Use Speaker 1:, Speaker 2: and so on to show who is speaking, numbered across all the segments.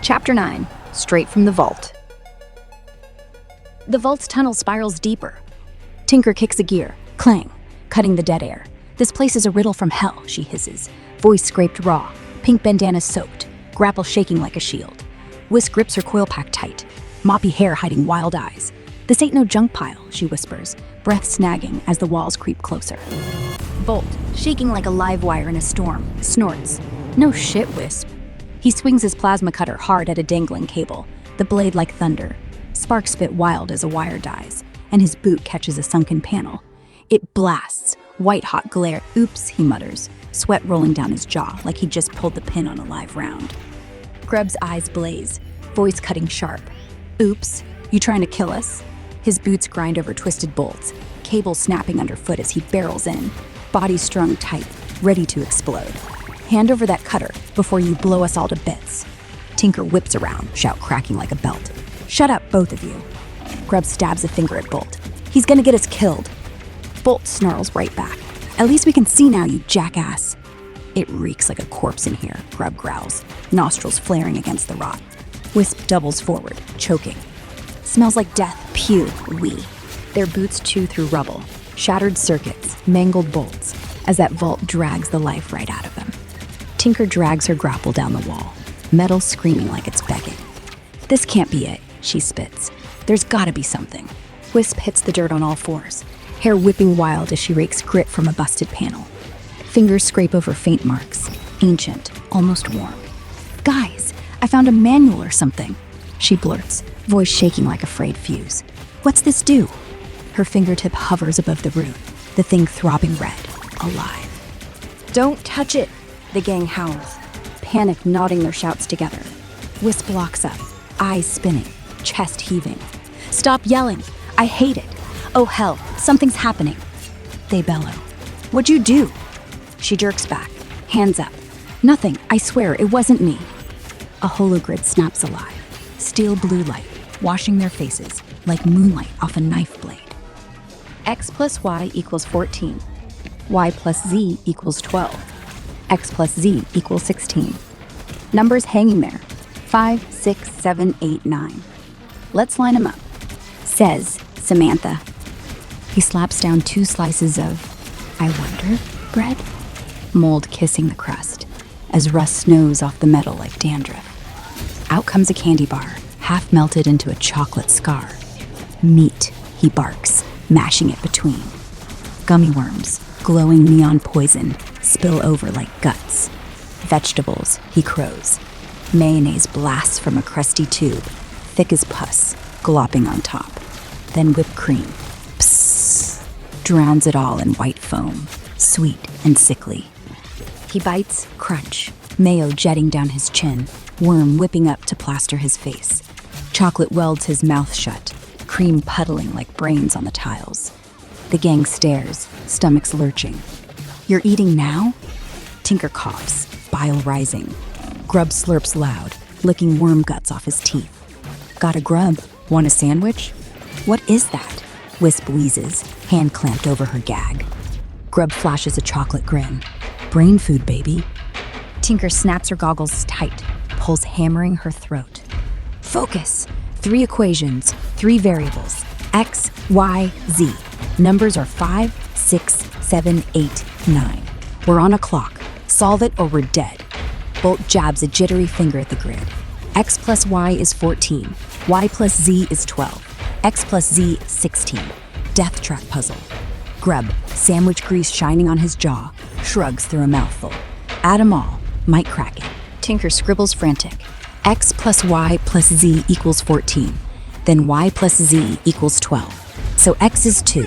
Speaker 1: Chapter 9. Straight from the Vault. The vault's tunnel spirals deeper. Tinker kicks a gear, clang, cutting the dead air. This place is a riddle from hell, she hisses. Voice scraped raw, pink bandana soaked, grapple shaking like a shield. Whisk grips her coil pack tight, moppy hair hiding wild eyes. This ain't no junk pile, she whispers, breath snagging as the walls creep closer. Bolt, shaking like a live wire in a storm, snorts. No shit, Wisp. He swings his plasma cutter hard at a dangling cable, the blade like thunder. Sparks spit wild as a wire dies, and his boot catches a sunken panel. It blasts, white-hot glare. Oops, he mutters, sweat rolling down his jaw like he just pulled the pin on a live round. Grubb's eyes blaze, voice cutting sharp. Oops, you trying to kill us? His boots grind over twisted bolts, cable snapping underfoot as he barrels in, body strung tight, ready to explode. Hand over that cutter before you blow us all to bits. Tinker whips around, shout cracking like a belt. Shut up, both of you. Grubb stabs a finger at Bolt. He's gonna get us killed. Bolt snarls right back. At least we can see now, you jackass. It reeks like a corpse in here, Grubb growls, nostrils flaring against the rot. Wisp doubles forward, choking. Smells like death, pew, wee. Their boots chew through rubble, shattered circuits, mangled bolts, as that vault drags the life right out of them. Tinker drags her grapple down the wall, metal screaming like it's begging. This can't be it, she spits. There's gotta be something. Wisp hits the dirt on all fours, hair whipping wild as she rakes grit from a busted panel. Fingers scrape over faint marks, ancient, almost warm. Guys, I found a manual or something, she blurts, voice shaking like a frayed fuse. What's this do? Her fingertip hovers above the rune, the thing throbbing red, alive. Don't touch it, the gang howls, panic nodding their shouts together. Wisp locks up, eyes spinning, chest heaving. Stop yelling, I hate it. Oh hell, something's happening. They bellow. What'd you do? She jerks back, hands up. Nothing, I swear, it wasn't me. A hologrid snaps alive, steel blue light, washing their faces like moonlight off a knife blade. X plus Y equals 14. Y plus Z equals 12. X plus Z equals 16. Numbers hanging there. 5, 6, 7, 8, 9. Let's line them up, says Samantha. He slaps down 2 slices of, I wonder, bread? Mold kissing the crust, as rust snows off the metal like dandruff. Out comes a candy bar, half melted into a chocolate scar. Meat, he barks, mashing it between. Gummy worms, glowing neon poison, spill over like guts. Vegetables, he crows. Mayonnaise blasts from a crusty tube, thick as pus, glopping on top. Then whipped cream, psss, drowns it all in white foam, sweet and sickly. He bites, crunch, mayo jetting down his chin, worm whipping up to plaster his face. Chocolate welds his mouth shut, cream puddling like brains on the tiles. The gang stares, stomachs lurching. You're eating now? Tinker coughs, bile rising. Grubb slurps loud, licking worm guts off his teeth. Got a grub? Want a sandwich? What is that? Wisp wheezes, hand clamped over her gag. Grubb flashes a chocolate grin. Brain food, baby. Tinker snaps her goggles tight, pulse hammering her throat. Focus! 3 equations, 3 variables. X, Y, Z. Numbers are 5, 6, 7, 8, 9. We're on a clock. Solve it or we're dead. Bolt jabs a jittery finger at the grid. X plus Y is 14. Y plus Z is 12. X plus Z, 16. Death trap puzzle. Grubb, sandwich grease shining on his jaw, shrugs through a mouthful. Add 'em all, might crack it. Tinker scribbles frantic. X plus Y plus Z equals 14. Then Y plus Z equals 12. So X is 2.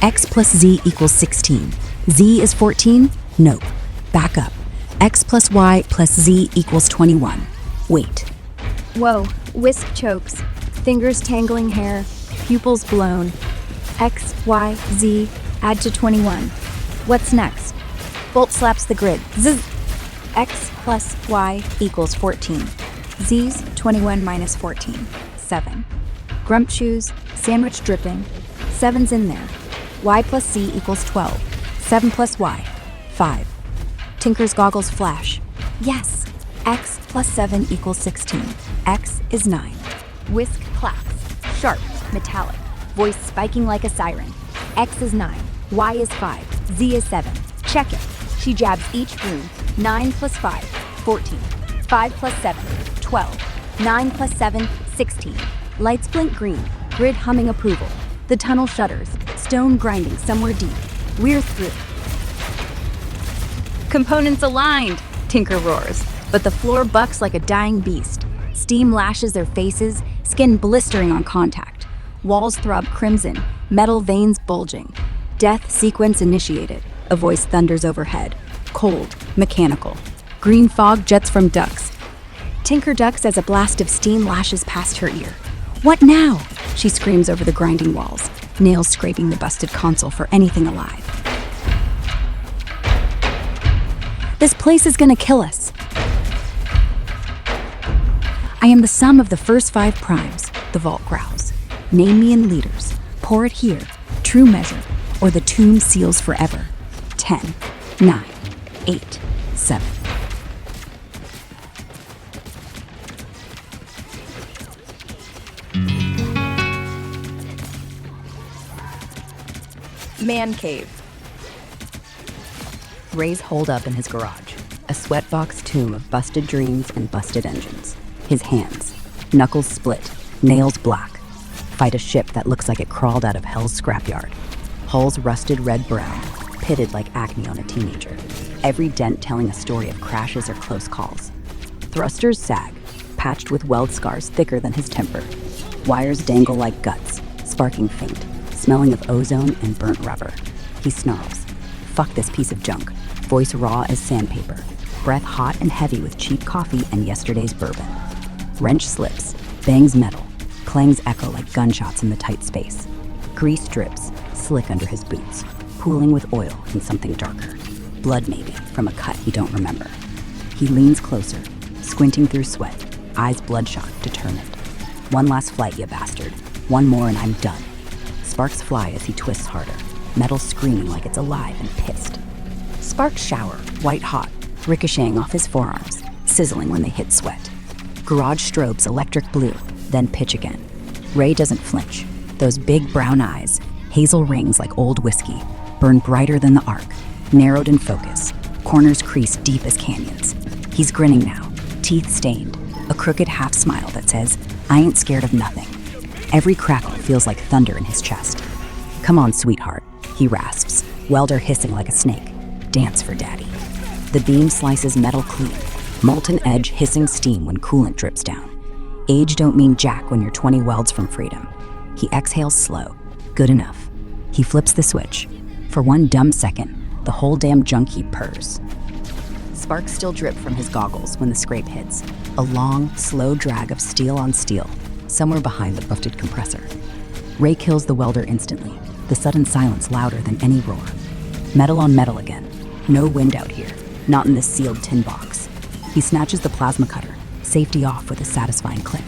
Speaker 1: X plus Z equals 16. Z is 14? Nope. Back up. X plus Y plus Z equals 21. Wait. Whoa, Wisp chokes. Fingers tangling hair, pupils blown. X, Y, Z, add to 21. What's next? Bolt slaps the grid. Zzz. X plus Y equals 14. Z's 21 minus 14. 7. Grump chews, sandwich dripping. 7's in there. Y plus Z equals 12. 7 plus Y. 5. Tinker's goggles flash. Yes. X plus 7 equals 16. X is 9. Whisk claps. Sharp, metallic. Voice spiking like a siren. X is 9. Y is 5. Z is 7. Check it. She jabs each broom. 9 plus 5, 14. 5 plus 7, 12. 9 plus 7, 16. Lights blink green. Grid humming approval. The tunnel shudders. Stone grinding somewhere deep. We're through. Components aligned, Tinker roars, but the floor bucks like a dying beast. Steam lashes their faces, skin blistering on contact. Walls throb crimson, metal veins bulging. Death sequence initiated. A voice thunders overhead. Cold, mechanical. Green fog jets from ducts. Tinker ducks as a blast of steam lashes past her ear. What now? She screams over the grinding walls, nails scraping the busted console for anything alive. This place is gonna kill us. I am the sum of the first 5 primes, the vault growls. Name me in liters. Pour it here, true measure, or the tomb seals forever. 10, 9, 8, 7. Man cave. Ray's holed up in his garage, a sweatbox tomb of busted dreams and busted engines. His hands, knuckles split, nails black, fight a ship that looks like it crawled out of hell's scrapyard. Hulls rusted red-brown, pitted like acne on a teenager. Every dent telling a story of crashes or close calls. Thrusters sag, patched with weld scars thicker than his temper. Wires dangle like guts, sparking faint, smelling of ozone and burnt rubber. He snarls. Fuck this piece of junk. Voice raw as sandpaper. Breath hot and heavy with cheap coffee and yesterday's bourbon. Wrench slips, bangs metal. Clangs echo like gunshots in the tight space. Grease drips, slick under his boots, pooling with oil and something darker. Blood maybe, from a cut he don't remember. He leans closer, squinting through sweat, eyes bloodshot, determined. One last flight, you bastard. One more and I'm done. Sparks fly as he twists harder, metal screaming like it's alive and pissed. Sparks shower, white hot, ricocheting off his forearms, sizzling when they hit sweat. Garage strobes electric blue, then pitch again. Ray doesn't flinch. Those big brown eyes, hazel rings like old whiskey, burn brighter than the arc, narrowed in focus, corners creased deep as canyons. He's grinning now, teeth stained, a crooked half smile that says, I ain't scared of nothing. Every crackle feels like thunder in his chest. Come on, sweetheart, he rasps, welder hissing like a snake. Dance for daddy. The beam slices metal clean, molten edge hissing steam when coolant drips down. Age don't mean jack when you're 20 welds from freedom. He exhales slow. Good enough. He flips the switch. For one dumb second, the whole damn junk heap purrs. Sparks still drip from his goggles when the scrape hits. A long, slow drag of steel on steel, somewhere behind the busted compressor. Ray kills the welder instantly, the sudden silence louder than any roar. Metal on metal again. No wind out here, not in this sealed tin box. He snatches the plasma cutter, safety off with a satisfying click.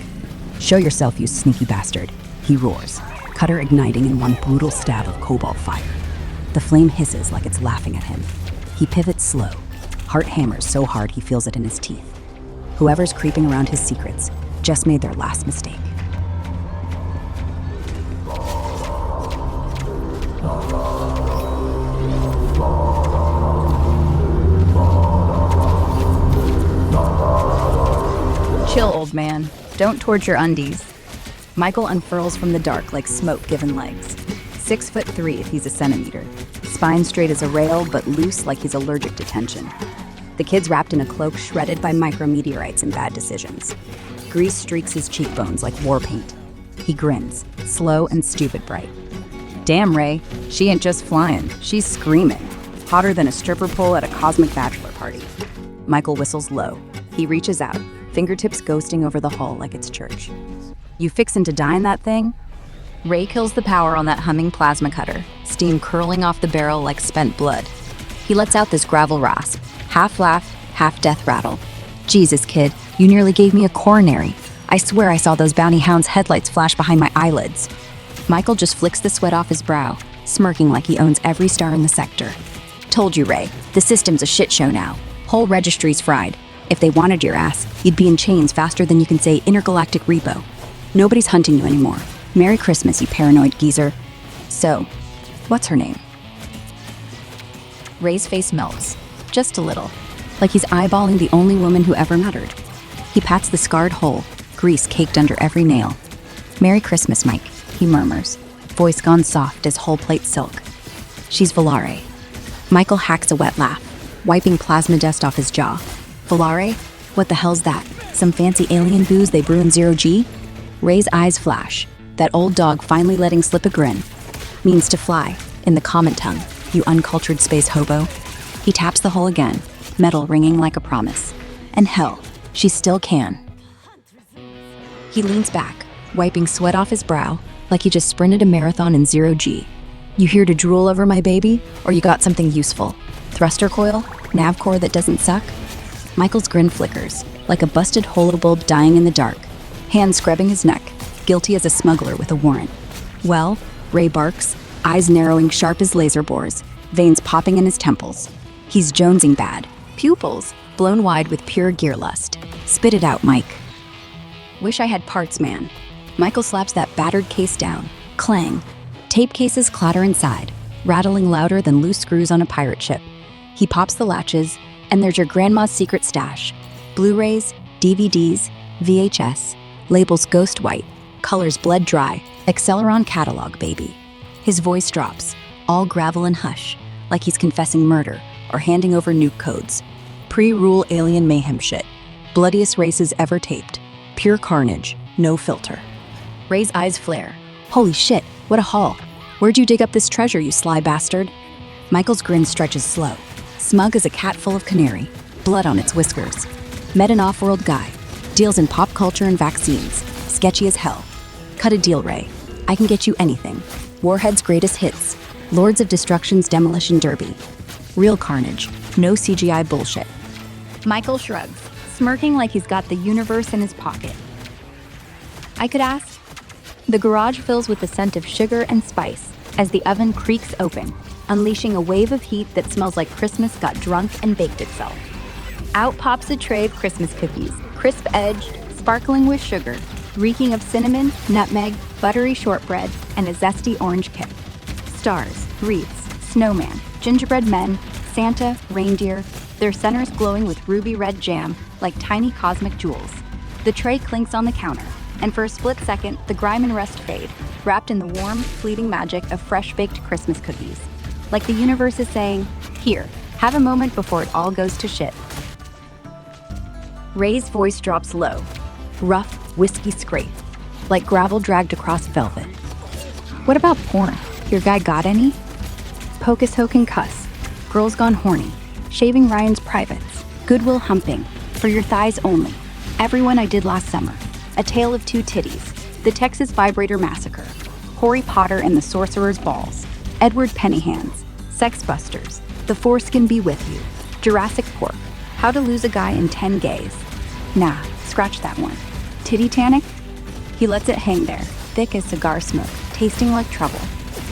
Speaker 1: Show yourself, you sneaky bastard, he roars, cutter igniting in one brutal stab of cobalt fire. The flame hisses like it's laughing at him. He pivots slow, heart hammers so hard he feels it in his teeth. Whoever's creeping around his secrets just made their last mistake. Chill, old man. Don't torture undies. Michael unfurls from the dark like smoke given legs. 6'3" if he's a centimeter. Spine straight as a rail, but loose like he's allergic to tension. The kid's wrapped in a cloak shredded by micrometeorites and bad decisions. Grease streaks his cheekbones like war paint. He grins, slow and stupid bright. Damn, Ray, she ain't just flying, she's screaming. Hotter than a stripper pole at a cosmic bachelor party. Michael whistles low. He reaches out, fingertips ghosting over the hull like it's church. You fixin' to die in that thing? Ray kills the power on that humming plasma cutter, steam curling off the barrel like spent blood. He lets out this gravel rasp, half laugh, half death rattle. Jesus, kid, you nearly gave me a coronary. I swear I saw those bounty hounds' headlights flash behind my eyelids. Michael just flicks the sweat off his brow, smirking like he owns every star in the sector. Told you, Ray, the system's a shit show now. Whole registry's fried. If they wanted your ass, you'd be in chains faster than you can say intergalactic repo. Nobody's hunting you anymore. Merry Christmas, you paranoid geezer. So, what's her name? Ray's face melts, just a little, like he's eyeballing the only woman who ever mattered. He pats the scarred hole, grease caked under every nail. Merry Christmas, Mike, he murmurs, voice gone soft as whole plate silk. She's Volare. Michael hacks a wet laugh, wiping plasma dust off his jaw. Volare? What the hell's that? Some fancy alien booze they brew in 0G? Ray's eyes flash, that old dog finally letting slip a grin. Means to fly, in the common tongue, you uncultured space hobo. He taps the hole again, metal ringing like a promise. And hell, she still can. He leans back, wiping sweat off his brow, like he just sprinted a marathon in 0G. You here to drool over my baby, or you got something useful? Thruster coil? Nav core that doesn't suck? Michael's grin flickers, like a busted holobulb dying in the dark, hand scrubbing his neck, guilty as a smuggler with a warrant. Well, Ray barks, eyes narrowing sharp as laser bores, veins popping in his temples. He's jonesing bad, pupils blown wide with pure gear lust. Spit it out, Mike. Wish I had parts, man. Michael slaps that battered case down. Clang. Tape cases clatter inside, rattling louder than loose screws on a pirate ship. He pops the latches, and there's your grandma's secret stash. Blu-rays, DVDs, VHS, labels ghost white, colors bled dry, Acceleron catalog, baby. His voice drops, all gravel and hush, like he's confessing murder or handing over nuke codes. Pre-rule alien mayhem shit. Bloodiest races ever taped. Pure carnage, no filter. Ray's eyes flare. Holy shit, what a haul. Where'd you dig up this treasure, you sly bastard? Michael's grin stretches slow, smug as a cat full of canary, blood on its whiskers. Met an off-world guy, deals in pop culture and vaccines, sketchy as hell. Cut a deal, Ray. I can get you anything. Warhead's greatest hits, Lords of Destruction's demolition derby. Real carnage, no CGI bullshit. Michael shrugs, smirking like he's got the universe in his pocket. I could ask. The garage fills with the scent of sugar and spice as the oven creaks open, unleashing a wave of heat that smells like Christmas got drunk and baked itself. Out pops a tray of Christmas cookies, crisp-edged, sparkling with sugar, reeking of cinnamon, nutmeg, buttery shortbread, and a zesty orange kick. Stars, wreaths, snowman, gingerbread men, Santa, reindeer, their centers glowing with ruby red jam like tiny cosmic jewels. The tray clinks on the counter, and for a split second, the grime and rust fade, wrapped in the warm, fleeting magic of fresh-baked Christmas cookies. Like the universe is saying, here, have a moment before it all goes to shit. Ray's voice drops low, rough, whiskey scrape, like gravel dragged across velvet. What about porn? Your guy got any? Pocus ho can cuss, girls gone horny, shaving Ryan's privates, Goodwill humping, for your thighs only, everyone I did last summer, A Tale of Two Titties, The Texas Vibrator Massacre, Harry Potter and the Sorcerer's Balls, Edward Pennyhands, Sex Busters, The Foreskin Be With You, Jurassic Pork, How to Lose a Guy in 10 Gays. Nah, scratch that one. Titty Tanic? He lets it hang there, thick as cigar smoke, tasting like trouble.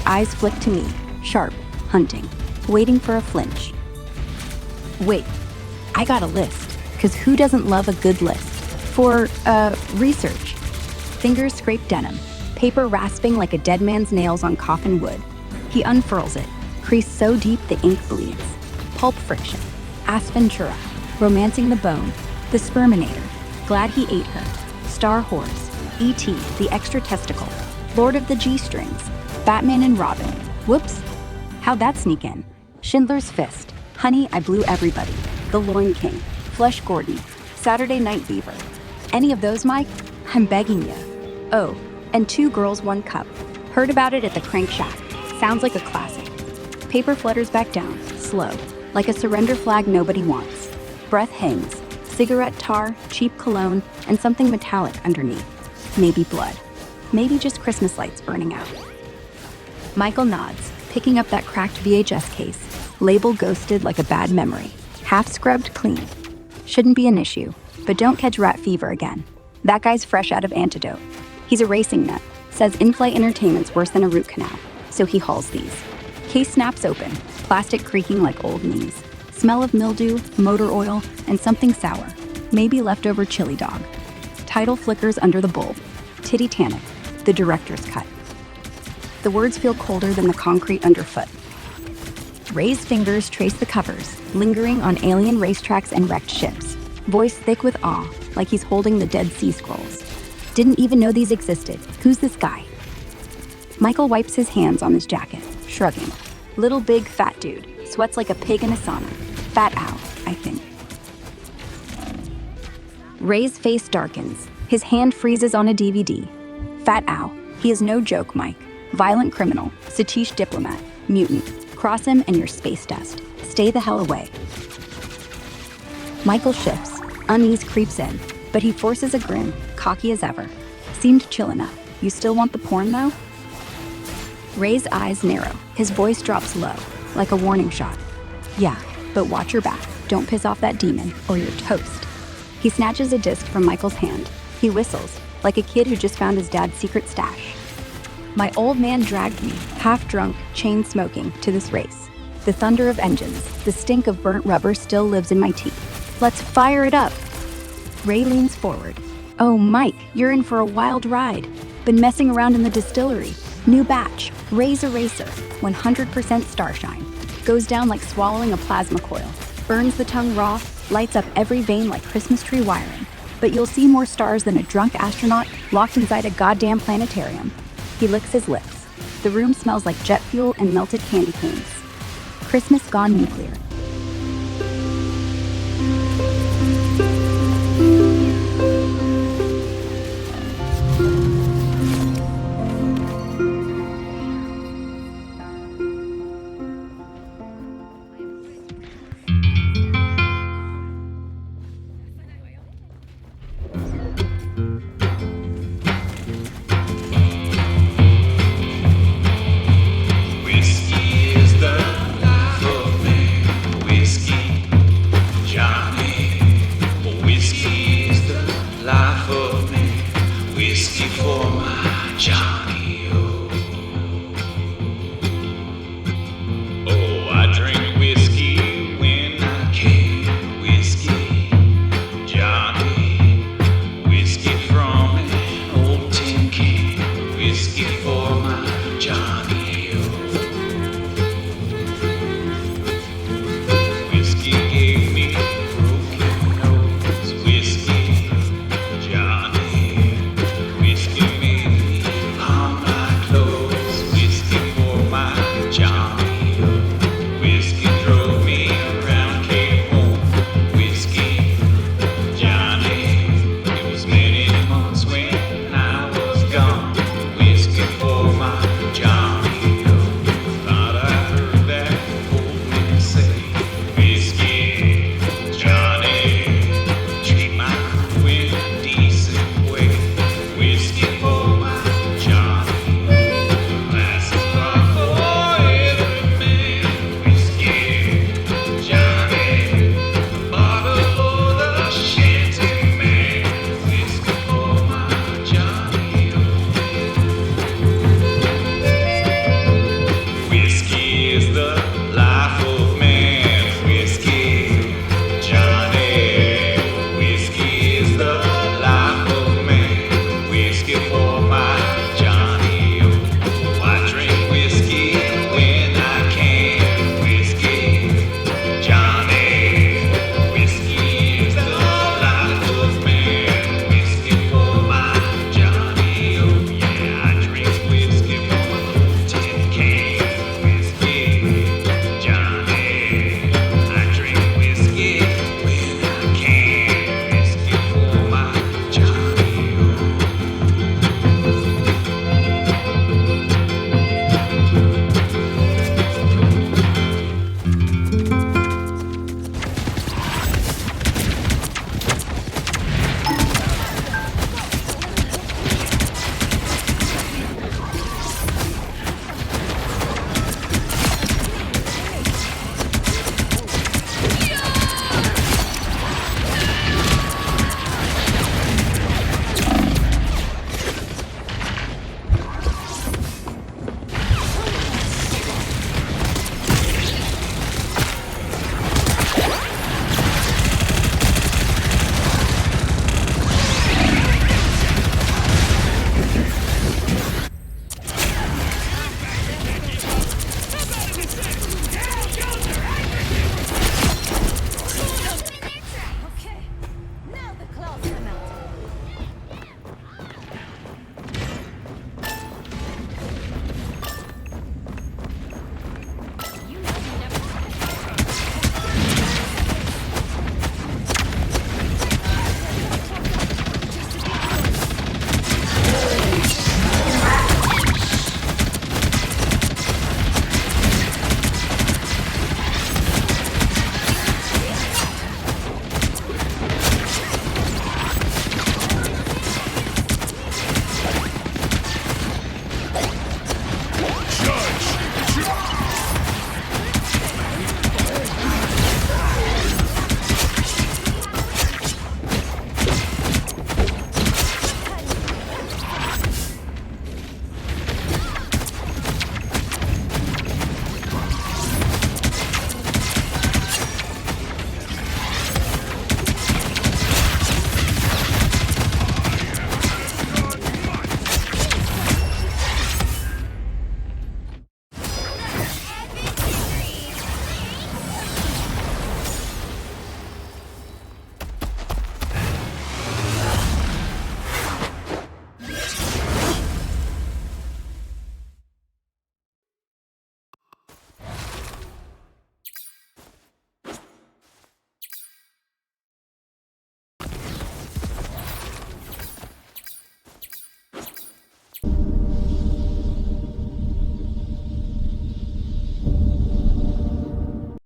Speaker 1: Eyes flick to me, sharp, hunting, waiting for a flinch. Wait, I got a list, 'cause who doesn't love a good list? For, research. Fingers scrape denim, paper rasping like a dead man's nails on coffin wood. He unfurls it, crease so deep the ink bleeds. Pulp Friction, Ace Ventura, Romancing the Bone, The Sperminator, Glad He Ate Her, Star Horse, E.T., The Extra Testicle, Lord of the G-Strings, Batman and Robin. Whoops, how'd that sneak in? Schindler's Fist, Honey, I Blew Everybody, The Loin King, Flesh Gordon, Saturday Night Fever. Any of those, Mike? I'm begging you. Oh, and Two Girls, One Cup. Heard about it at the Crank Shack. Sounds like a classic. Paper flutters back down, slow, like a surrender flag nobody wants. Breath hangs, cigarette tar, cheap cologne, and something metallic underneath. Maybe blood. Maybe just Christmas lights burning out. Michael nods, picking up that cracked VHS case, label ghosted like a bad memory, half scrubbed clean. Shouldn't be an issue, but don't catch rat fever again. That guy's fresh out of antidote. He's a racing nut, says in-flight entertainment's worse than a root canal, so he hauls these. Case snaps open, plastic creaking like old knees. Smell of mildew, motor oil, and something sour. Maybe leftover chili dog. Title flickers under the bowl. Titanic, the director's cut. The words feel colder than the concrete underfoot. Ray's fingers trace the covers, lingering on alien racetracks and wrecked ships. Voice thick with awe, like he's holding the Dead Sea Scrolls. Didn't even know these existed. Who's this guy? Michael wipes his hands on his jacket, shrugging. Little big fat dude, sweats like a pig in a sauna. Fat Al, I think. Ray's face darkens. His hand freezes on a DVD. Fat Al, he is no joke, Mike. Violent criminal, Satish diplomat, mutant. Cross him and you're space dust. Stay the hell away. Michael shifts. Unease creeps in, but he forces a grin, cocky as ever. Seemed chill enough. You still want the porn, though? Ray's eyes narrow. His voice drops low, like a warning shot. Yeah, but watch your back. Don't piss off that demon, or you're toast. He snatches a disc from Michael's hand. He whistles, like a kid who just found his dad's secret stash. My old man dragged me, half-drunk, chain-smoking, to this race. The thunder of engines, the stink of burnt rubber still lives in my teeth. Let's fire it up! Ray leans forward. Oh, Mike, you're in for a wild ride. Been messing around in the distillery. New batch, Ray's Eraser, 100% starshine. Goes down like swallowing a plasma coil. Burns the tongue raw, lights up every vein like Christmas tree wiring. But you'll see more stars than a drunk astronaut locked inside a goddamn planetarium. He licks his lips. The room smells like jet fuel and melted candy canes. Christmas gone nuclear.
Speaker 2: For